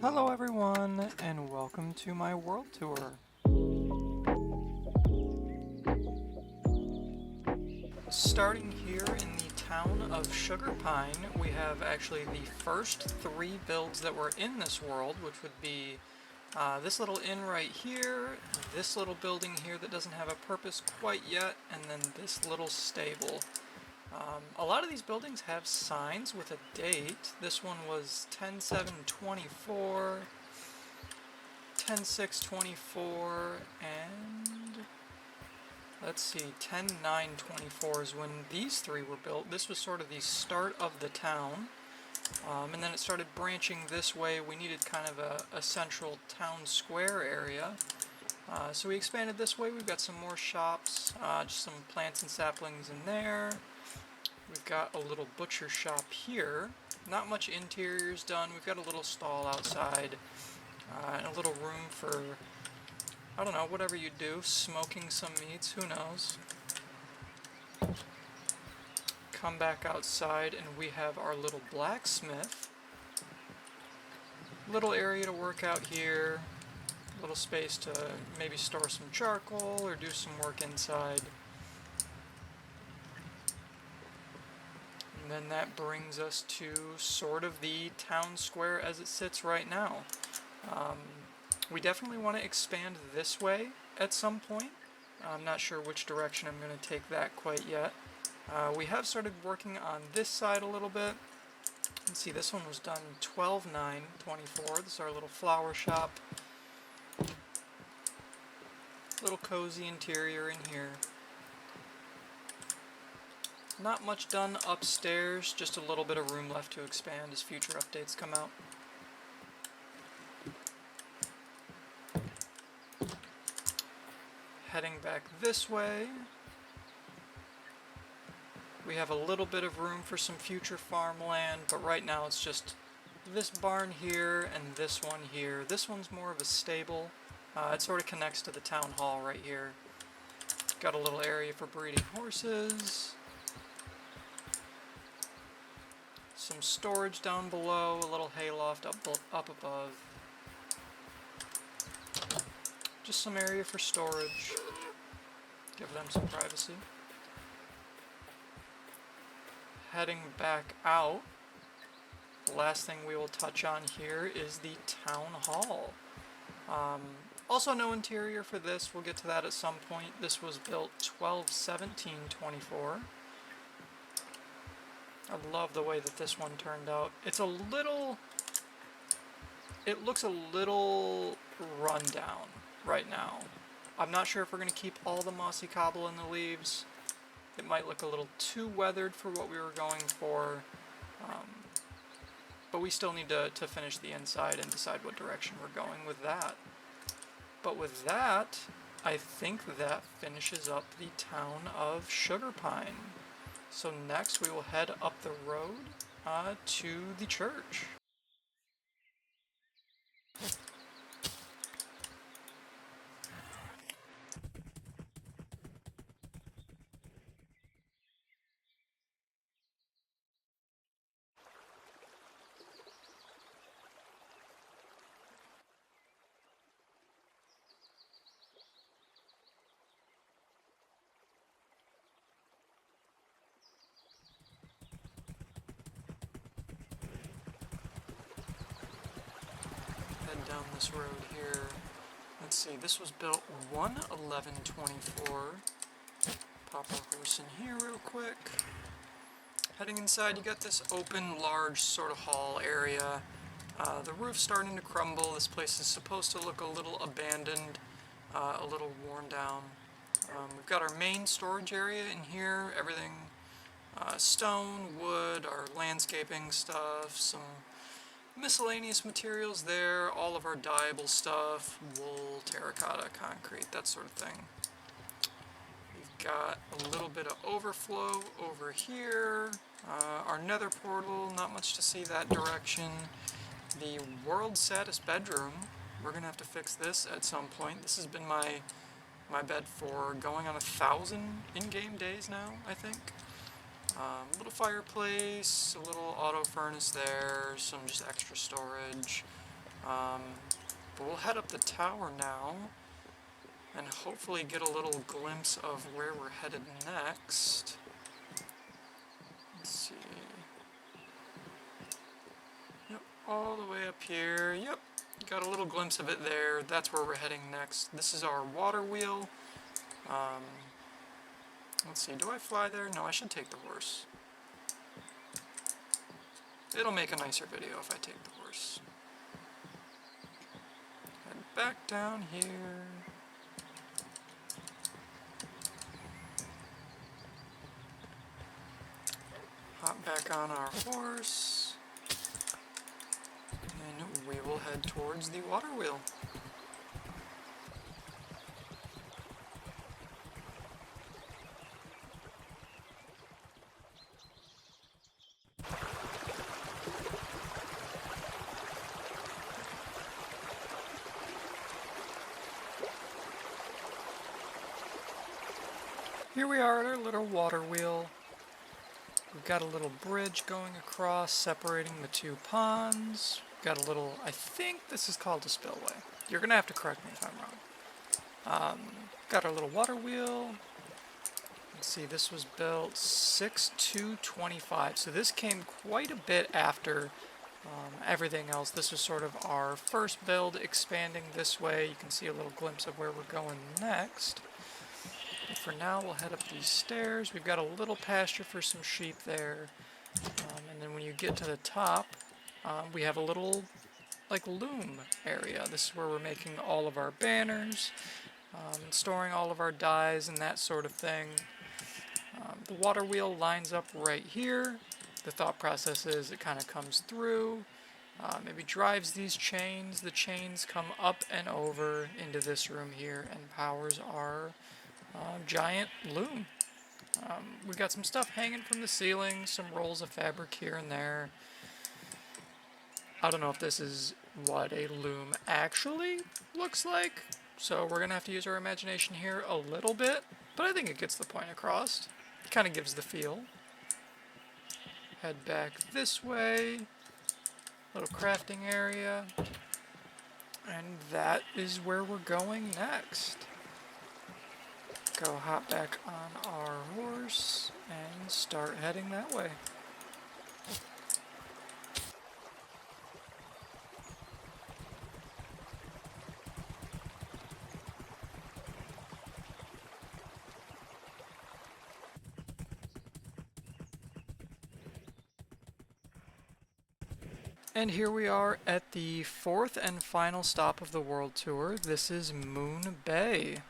Hello everyone, and welcome to my world tour. Starting here in the town of Sugar Pine, we have actually the first three builds that were in this world, which would be this little inn right here, this little building here that doesn't have a purpose quite yet, and then this little stable. A lot of these buildings have signs with a date. This one was 10/7/24, 10/6/24, and let's see, 10/9/24 is when these three were built. This was sort of the start of the town, and then it started branching this way. We needed kind of a central town square area. So we expanded this way. We've got some more shops, just some plants and saplings in there. We've got a little butcher shop here. Not much interiors done. We've got a little stall outside, and a little room for, I don't know, whatever you do, smoking some meats, who knows. Come back outside and we have our little blacksmith. Little area to work out here. Little space to maybe store some charcoal or do some work inside. And then that brings us to sort of the town square as it sits right now. We definitely want to expand this way at some point. I'm not sure which direction I'm going to take that quite yet. We have started working on this side a little bit. Let's see, this one was done 12/9/24. This is our little flower shop. Little cozy interior in here. Not much done upstairs, just a little bit of room left to expand as future updates come out. Heading back this way, we have a little bit of room for some future farmland, but right now it's just this barn here and this one here. This one's more of a stable. It sort of connects to the town hall right here. Got a little area for breeding horses. Some storage down below, a little hayloft up above. Just some area for storage. Give them some privacy. Heading back out, the last thing we will touch on here is the town hall. Also no interior for this, we'll get to that at some point. This was built 12/17/24. I love the way that this one turned out. It looks a little run down right now. I'm not sure if we're going to keep all the mossy cobble in the leaves. It might look a little too weathered for what we were going for. But we still need to finish the inside and decide what direction we're going with that. But with that, I think that finishes up the town of Sugar Pine. So next we will head up the road to the church. Head down this road here. Let's see, this was built 1/11/24. Pop our horse in here real quick. Heading inside, you got this open, large sort of hall area. The roof's starting to crumble. This place is supposed to look a little abandoned, a little worn down. We've got our main storage area in here. Everything stone, wood, our landscaping stuff, some miscellaneous materials there, all of our dyeable stuff, wool, terracotta, concrete, that sort of thing. We've got a little bit of overflow over here. Our nether portal, not much to see that direction. The world's saddest bedroom. We're gonna have to fix this at some point. This has been my bed for going on 1,000 in-game days now, I think. A little fireplace, a little auto furnace there, some just extra storage. But we'll head up the tower now and hopefully get a little glimpse of where we're headed next. Let's see. Yep, all the way up here. Yep, got a little glimpse of it there. That's where we're heading next. This is our water wheel. Let's see, do I fly there? No, I should take the horse. It'll make a nicer video if I take the horse. Head back down here. Hop back on our horse. And we will head towards the water wheel. Here we are at our little water wheel. We've got a little bridge going across, separating the two ponds. We've got a little, I think this is called a spillway. You're gonna have to correct me if I'm wrong. Got our little water wheel. Let's see, this was built 6/2/25, so this came quite a bit after everything else. This was sort of our first build, expanding this way. You can see a little glimpse of where we're going next. But for now, we'll head up these stairs. We've got a little pasture for some sheep there. And then when you get to the top, we have a little, like, loom area. This is where we're making all of our banners, and storing all of our dyes and that sort of thing. The water wheel lines up right here. The thought process is it kind of comes through, maybe drives these chains. The chains come up and over into this room here and powers our giant loom. We got some stuff hanging from the ceiling, some rolls of fabric here and there. I don't know if this is what a loom actually looks like, so we're gonna have to use our imagination here a little bit, but I think it gets the point across. It kind of gives the feel. Head back this way, little crafting area, and that is where we're going next. Go hop back on our horse and start heading that way. And here we are at the fourth and final stop of the world tour. This is Moon Bay.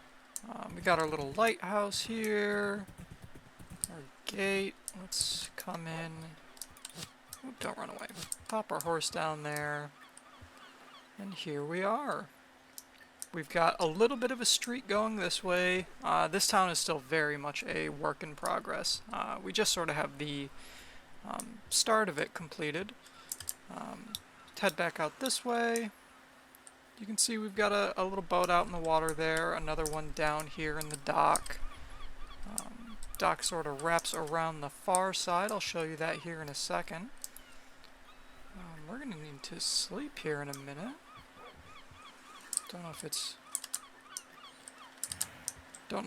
We got our little lighthouse here, our gate. Let's come in. Oh, don't run away. Pop our horse down there. And here we are. We've got a little bit of a street going this way. This town is still very much a work in progress. We just sort of have the start of it completed. Head back out this way. You can see we've got a little boat out in the water there, another one down here in the dock. Dock sort of wraps around the far side. I'll show you that here in a second. We're going to need to sleep here in a minute. Don't know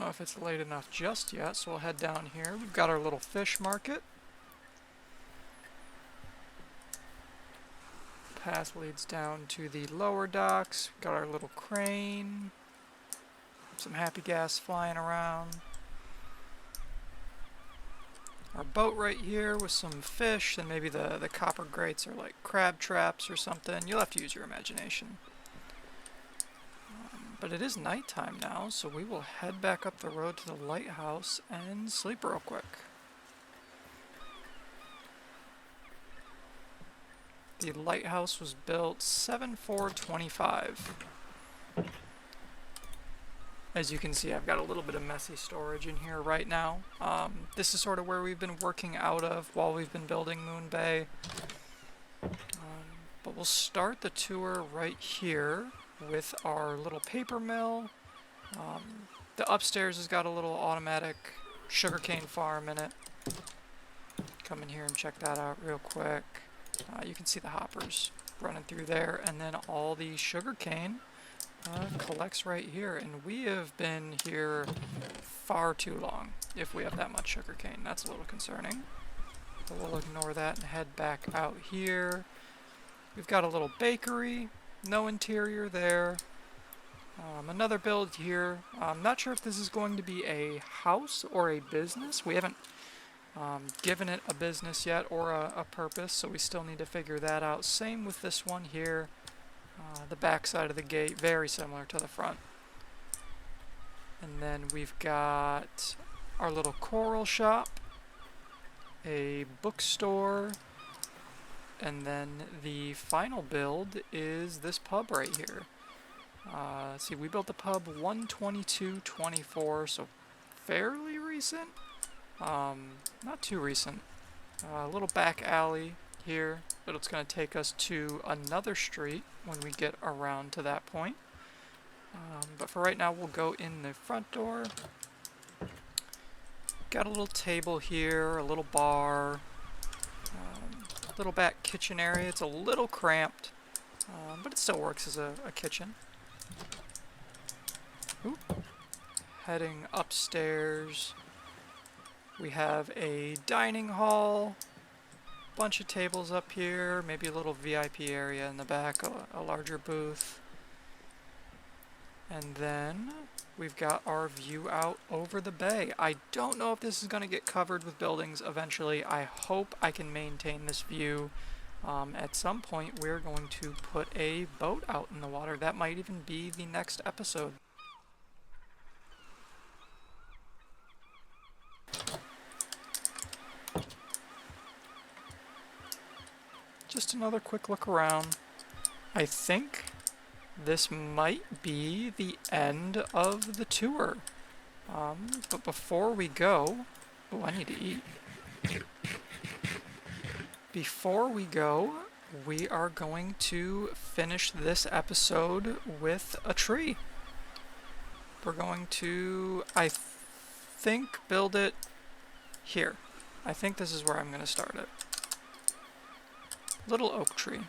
if it's late enough just yet, so we'll head down here. We've got our little fish market. Path leads down to the lower docks. We've got our little crane. Some happy gas flying around. Our boat right here with some fish, and maybe the copper grates are like crab traps or something. You'll have to use your imagination. But it is nighttime now, so we will head back up the road to the lighthouse and sleep real quick. The lighthouse was built 7/4/25. As you can see, I've got a little bit of messy storage in here right now. This is sort of where we've been working out of while we've been building Moon Bay. But we'll start the tour right here with our little paper mill. The upstairs has got a little automatic sugarcane farm in it. Come in here and check that out real quick. You can see the hoppers running through there, and then all the sugar cane collects right here. And we have been here far too long if we have that much sugar cane. That's a little concerning. But we'll ignore that and head back out here. We've got a little bakery, no interior there. Another build here. I'm not sure if this is going to be a house or a business. We haven't given it a business yet or a purpose, so we still need to figure that out. Same with this one here. The back side of the gate, very similar to the front. And then we've got our little coral shop, a bookstore, and then the final build is this pub right here. See, we built the pub 1/22/24, so fairly recent. Not too recent. A little back alley here, but it's going to take us to another street when we get around to that point. But for right now, we'll go in the front door. Got a little table here, a little bar, little back kitchen area. It's a little cramped, but it still works as a kitchen. Ooh. Heading upstairs, we have a dining hall, bunch of tables up here, maybe a little VIP area in the back, a larger booth. And then we've got our view out over the bay. I don't know if this is going to get covered with buildings eventually. I hope I can maintain this view. At some point, we're going to put a boat out in the water. That might even be the next episode. Just another quick look around. I think this might be the end of the tour. But before we go... Oh, I need to eat. Before we go, we are going to finish this episode with a tree. We're going to, I think, build it here. I think this is where I'm going to start it. Little oak tree.